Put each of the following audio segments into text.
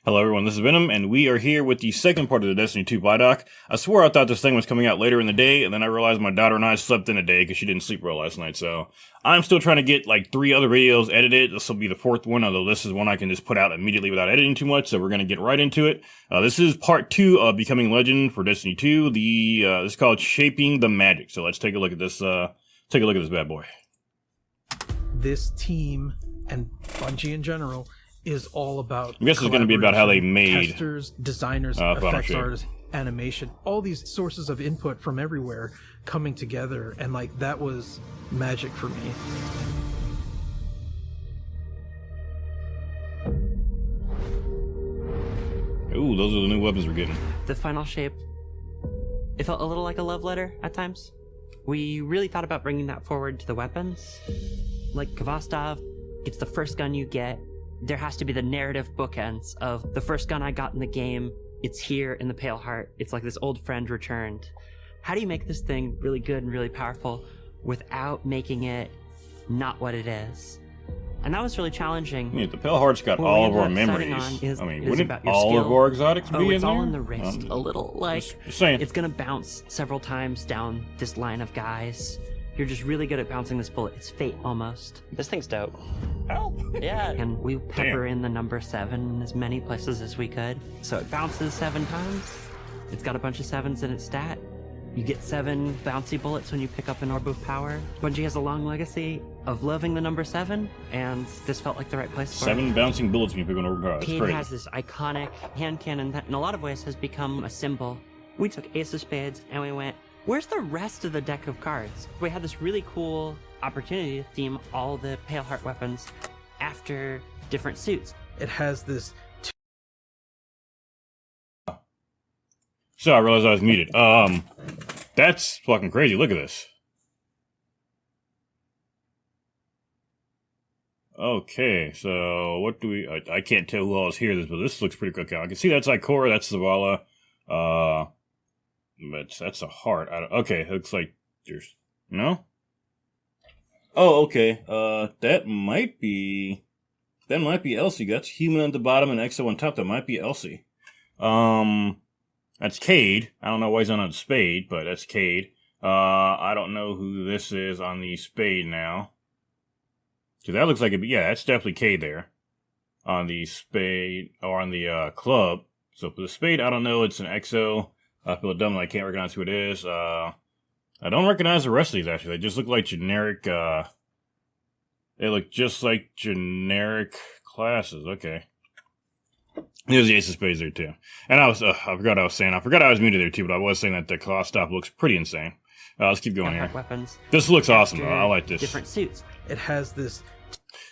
Hello everyone, this is Venom, and we are here with the second part of the Destiny 2 ViDoc. I swore I thought this thing was coming out later in the day, and then I realized my daughter and I slept in a day because she didn't sleep well last night, so I'm still trying to get like 3 other videos edited. This will be the 4th one, although this is one I can just put out immediately without editing too much, so we're going to get right into it. This is part 2 of Becoming Legend for Destiny 2. This is called Shaping the Magic, so let's take a look at this, bad boy. This team, and Bungie in general, is all about. I guess it's going to be about how they made testers, designers, effects artists, animation, all these sources of input from everywhere coming together, and like that was magic for me. Ooh, those are the new weapons we're getting. The final shape, it felt a little like a love letter at times. We really thought about bringing that forward to the weapons. Like Kvostov, it's the first gun you get. There has to be the narrative bookends of the first gun I got in the game. It's here in the Pale Heart. It's like this old friend returned. How do you make this thing really good and really powerful without making it not what it is? And that was really challenging. Yeah, the Pale Heart's got all of our memories. Wouldn't all of our exotics be in there? It's all in the wrist. A little, like, just saying. It's gonna bounce several times down this line of guys. You're just really good at bouncing this bullet. It's fate, almost. This thing's dope. Help! Yeah. And we pepper in the number 7 in as many places as we could. So it bounces 7 times. It's got a bunch of 7s in its stat. You get 7 bouncy bullets when you pick up an Orb of Power. Bungie has a long legacy of loving the number 7, and this felt like the right place for 7 bouncing bullets when you pick up an Orb of Power. That's Cade great. has this iconic hand cannon that in a lot of ways has become a symbol. We took Ace of Spades and we went, where's the rest of the deck of cards? We had this really cool opportunity to theme all the Pale Heart weapons after different suits. It has this. So I realized I was muted. That's fucking crazy. Look at this. Okay, so what do we... I can't tell who else hears this, but this looks pretty cool. I can see that's Ikora, that's Zavala. But that's a heart. Okay, it looks like there's... No? Oh, okay. That might be Elsie. That's human at the bottom and Exo on top. That might be Elsie. That's Cade. I don't know why he's on a spade, but that's Cade. I don't know who this is on the spade now. So that looks like it. Yeah, that's definitely Cade there. On the spade, or on the club. So for the spade, I don't know. It's an Exo. I feel dumb that I can't recognize who it is. I don't recognize the rest of these, actually. They just look like generic, they look just like generic classes. Okay. There's the Ace of Spades there, too. And I forgot I was saying. I forgot I was muted there, too, but I was saying that the Kvostov looks pretty insane. Let's keep going here. Weapons. This looks awesome, though. I like this. Different suits. It has this.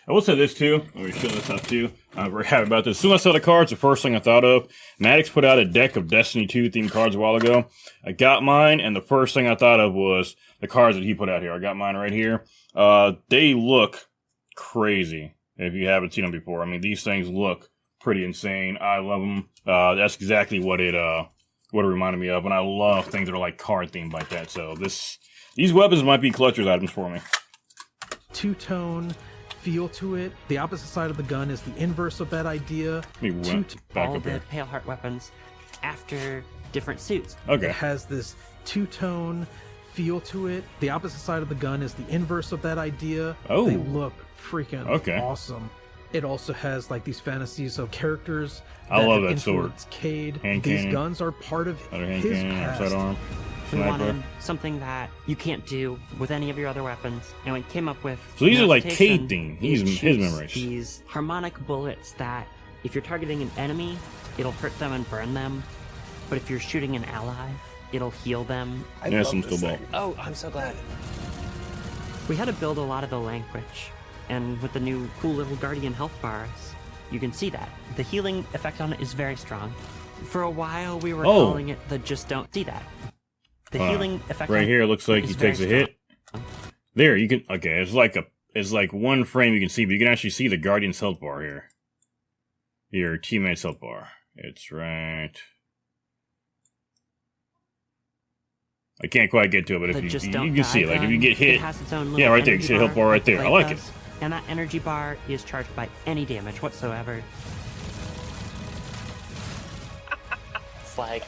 I will say this, too. Let me show this up, too. I'm very happy about this. As soon as I saw the cards, the first thing I thought of, Maddox put out a deck of Destiny 2 themed cards a while ago. I got mine, and the first thing I thought of was the cards that he put out here. I got mine right here. They look crazy if you haven't seen them before. I mean, these things look pretty insane. I love them. That's exactly what it reminded me of, and I love things that are like card themed like that. So these weapons might be collector's items for me. Two-tone feel to it. The opposite side of the gun is the inverse of that idea. All the Pale Heart weapons after different suits. Okay. It has this two-tone feel to it. The opposite side of the gun is the inverse of that idea. Oh. They look freaking awesome. It also has like these fantasies of characters. I love that sword. Cade. Hand These cannon. Guns are part of Hand his cannon, past. upside arm. We wanted something that you can't do with any of your other weapons, and we came up with. So these are like Cade themed. His memories. These harmonic bullets that, if you're targeting an enemy, it'll hurt them and burn them, but if you're shooting an ally, it'll heal them. Yeah, some still ball. Oh, I'm so glad. We had to build a lot of the language, and with the new cool little Guardian health bars, you can see that. The healing effect on it is very strong. For a while, we were calling it the Just Don't See That. The healing effect right here looks like he takes a hit. There, you can. Okay, it's like one frame you can see, but you can actually see the Guardian's health bar here. Your teammate's health bar. It's right. I can't quite get to it, but if you can see it. Like if you get hit, yeah, right there. You see the health bar right there. I like it. And that energy bar is charged by any damage whatsoever. flag.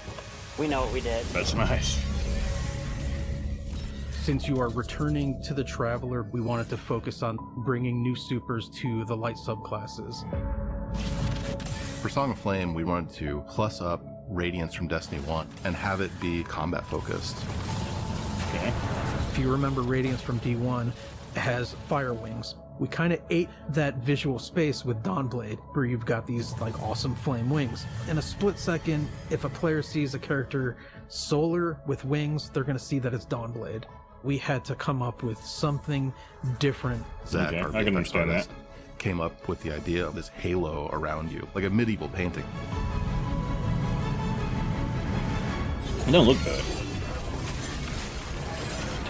We know what we did. That's nice. Since you are returning to the Traveler, we wanted to focus on bringing new supers to the light subclasses. For Song of Flame, we wanted to plus up Radiance from Destiny 1 and have it be combat focused. Okay. If you remember, Radiance from D1 has fire wings. We kind of ate that visual space with Dawnblade, where you've got these like awesome flame wings. In a split second, if a player sees a character solar with wings, they're going to see that it's Dawnblade. We had to come up with something different. Zach, Okay, our I can VFX understand artist, came up with the idea of this halo around you, like a medieval painting. It don't look bad.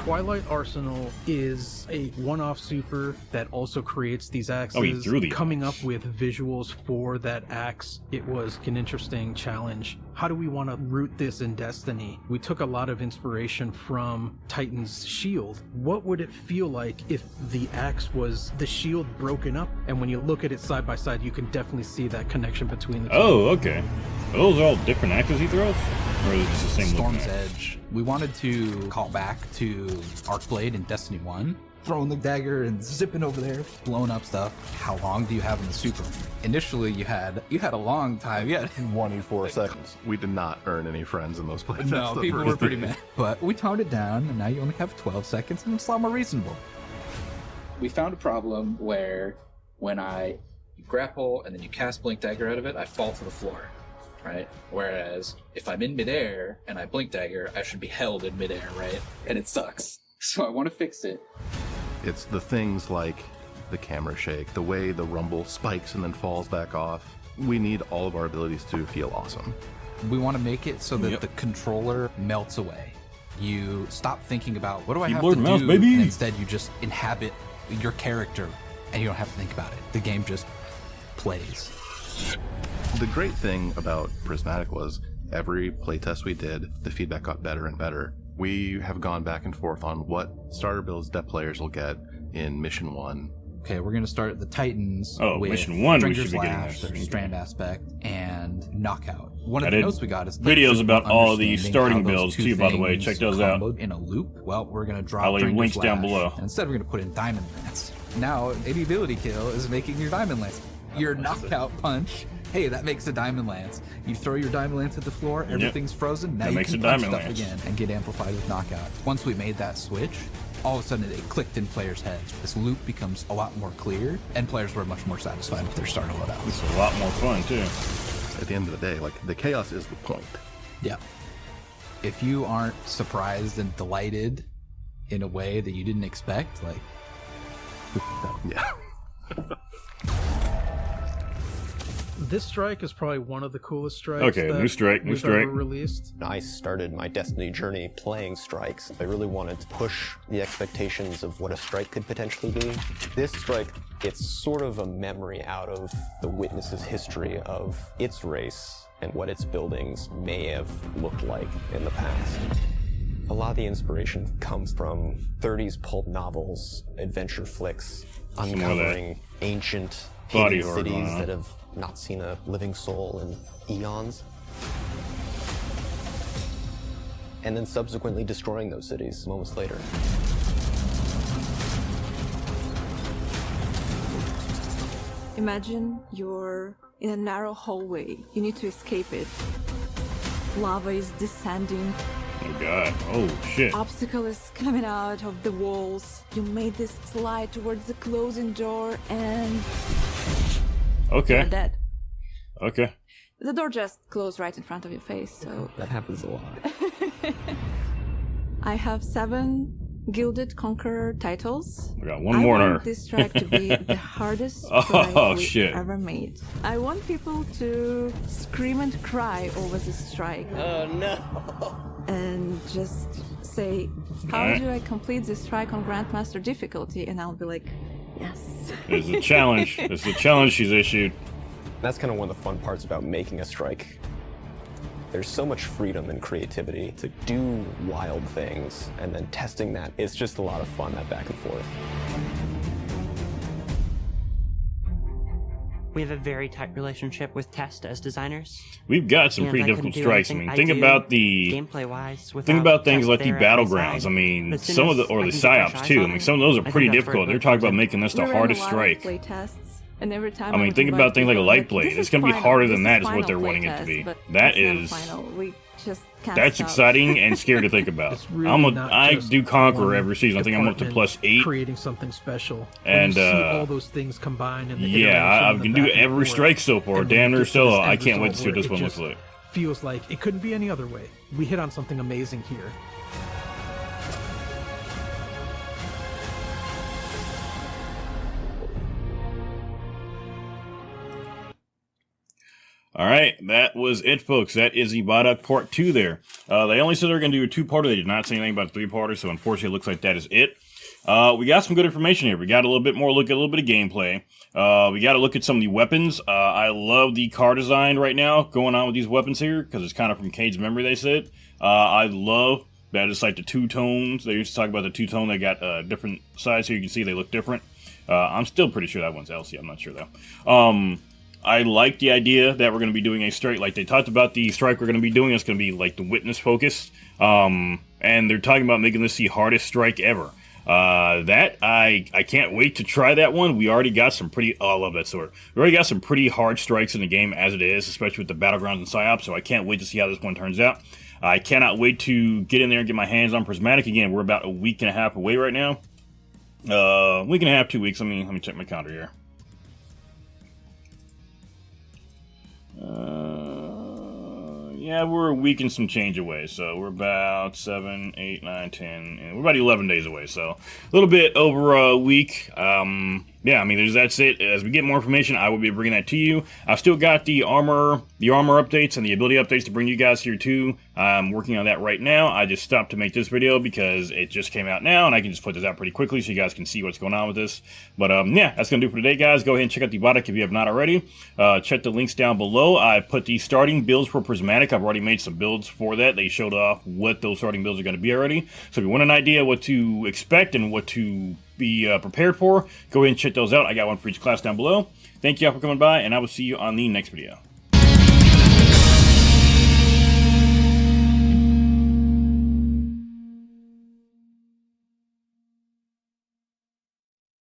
Twilight Arsenal is a one-off super that also creates these axes. Oh, he threw the Coming axe. up with visuals for that axe, it was an interesting challenge. How do we want to root this in Destiny? We took a lot of inspiration from Titan's shield. What would it feel like if the axe was the shield broken up? And when you look at it side by side, you can definitely see that connection between the two. Oh, okay. Those are all different axes he throws? Or is it just the same looking Storm's axe? Edge. We wanted to call back to Arcblade in Destiny 1, throwing the dagger and zipping over there, blowing up stuff. How long do you have in the super? Initially, you had a long time. You had 24 seconds. We did not earn any friends in those playtests. no, the people first were pretty day. mad. But we toned it down, and now you only have 12 seconds, and it's a lot more reasonable. We found a problem where when I grapple and then you cast Blink Dagger out of it, I fall to the floor, right? Whereas if I'm in midair and I Blink Dagger, I should be held in midair, right? And it sucks. So I want to fix it. It's the things like the camera shake, the way the rumble spikes and then falls back off. We need all of our abilities to feel awesome. We want to make it so that Yep. the controller melts away. You stop thinking about, what do I Keyboard have to mouse, do? baby. And instead, you just inhabit your character, and you don't have to think about it. The game just plays. The great thing about Prismatic was every playtest we did, the feedback got better and better. We have gone back and forth on what starter builds that players will get in Mission 1. Okay, we're going to start at the Titans Oh, with Mission 1 we Stranger's should be getting Lash, this. their Strand Aspect, and Knockout. One I of the did notes we got is videos about all the understanding starting how those builds two too, by the way. things Check those out. comboed in a loop. Well, we're going to drop I'll leave Stranger's links down Lash, below. and instead we're going to put in Diamond Lance. Now, any ability kill is making your Diamond Lance. Your Knockout punch, hey, that makes a Diamond Lance. You throw your Diamond Lance at the floor, everything's frozen, now That you makes can a punch Diamond stuff Lance. again and get amplified with Knockout. Once we made that switch, all of a sudden it clicked in players' heads. This loop becomes a lot more clear, and players were much more satisfied with their starter loadouts. It's a lot more fun, too. At the end of the day, like, the chaos is the point. Yeah. If you aren't surprised and delighted in a way that you didn't expect, like, Yeah. This strike is probably one of the coolest strikes. Okay, that new strike, new we've strike. ever released. I started my Destiny journey playing strikes. I really wanted to push the expectations of what a strike could potentially be. This strike, it's sort of a memory out of the Witness's history of its race and what its buildings may have looked like in the past. A lot of the inspiration comes from 30s pulp novels, adventure flicks, more of that uncovering ancient body hidden horror going cities on. that have not seen a living soul in eons. And then subsequently destroying those cities moments later. Imagine you're in a narrow hallway. You need to escape it. Lava is descending. Oh, God. Oh, shit. Obstacle is coming out of the walls. You made this slide towards the closing door and you're Okay. dead. Okay. The door just closed right in front of your face, so That happens a lot. I have 7 Gilded Conqueror titles. We got one more I in want her. this strike to be the hardest Oh, strike we shit. ever made. I want people to scream and cry over this strike. Oh no. And just say, how Alright. do I complete this strike on Grandmaster difficulty? And I'll be like, yes. There's a challenge. There's a challenge she's issued. That's kind of one of the fun parts about making a strike. There's so much freedom and creativity to do wild things, and then testing that. It's just a lot of fun, that back and forth. We have a very tight relationship with Test as designers. We've got some And pretty I difficult couldn't do strikes. I anything mean, I think do about the gameplay-wise. think about things Test like the there at my battlegrounds. side. I mean, As soon some of as the or I the can get fresh psyops eyes too. I on mean, it, some of those are I think pretty that's where difficult. it They're would talking about come in. making this the We ran hardest a lot strike. of play tests, and every time I mean, would think invite about things like a people, light blade. "This It's is going to be final. harder This than is that, is what final they're wanting it to playtest," be. but That it's not is final. We just can't that's stop. exciting and scary to think about. It's really not I just do Conqueror one every season. I think I'm up to department +8. creating something special. And, When you see all those things combined in the Yeah, iteration I and the can do back and every forth, strike so far. and when Damn you near get to this solo. I end can't wait to see what result this where one it looks just like. feels like it couldn't be any other way. We hit on something amazing here. All right, that was it, folks. That is the ViDoc Part 2 there. They only said they were going to do a 2-parter. They did not say anything about a 3-parter, so unfortunately it looks like that is it. We got some good information here. We got a little bit more look at a little bit of gameplay. We got to look at some of the weapons. I love the car design right now going on with these weapons here, because it's kind of from Cade's memory, they said. I love that it's like the two tones. They used to talk about the two-tone. They got different sides here. You can see they look different. I'm still pretty sure that one's LC. I'm not sure, though. I like the idea that we're going to be doing a strike. Like they talked about the strike we're going to be doing. It's going to be like the witness focus. And they're talking about making this the hardest strike ever. That I can't wait to try that one. We already got some pretty, oh, I love that sword. We already got some pretty hard strikes in the game as it is, especially with the battlegrounds and psyops. So I can't wait to see how this one turns out. I cannot wait to get in there and get my hands on Prismatic again. We're about a week and a half away right now. Week and a half, 2 weeks. Let me check my calendar here. Yeah, we're a week and some change away, so we're about 7, 8, 9, 10, and we're about 11 days away, so a little bit over a week. Yeah, I mean, that's it. As we get more information, I will be bringing that to you. I've still got the armor updates and the ability updates to bring you guys here too. I'm working on that right now. I just stopped to make this video because it just came out now, and I can just put this out pretty quickly so you guys can see what's going on with this. But yeah, that's gonna do for today, guys. Go ahead and check out the ViDoc if you have not already. Check the links down below. I put the starting builds for Prismatic. I've already made some builds for that. They showed off what those starting builds are going to be already. So if you want an idea what to expect and what to be prepared for, go ahead and check those out. I got one for each class down below. Thank you all for coming by, and I will see you on the next video.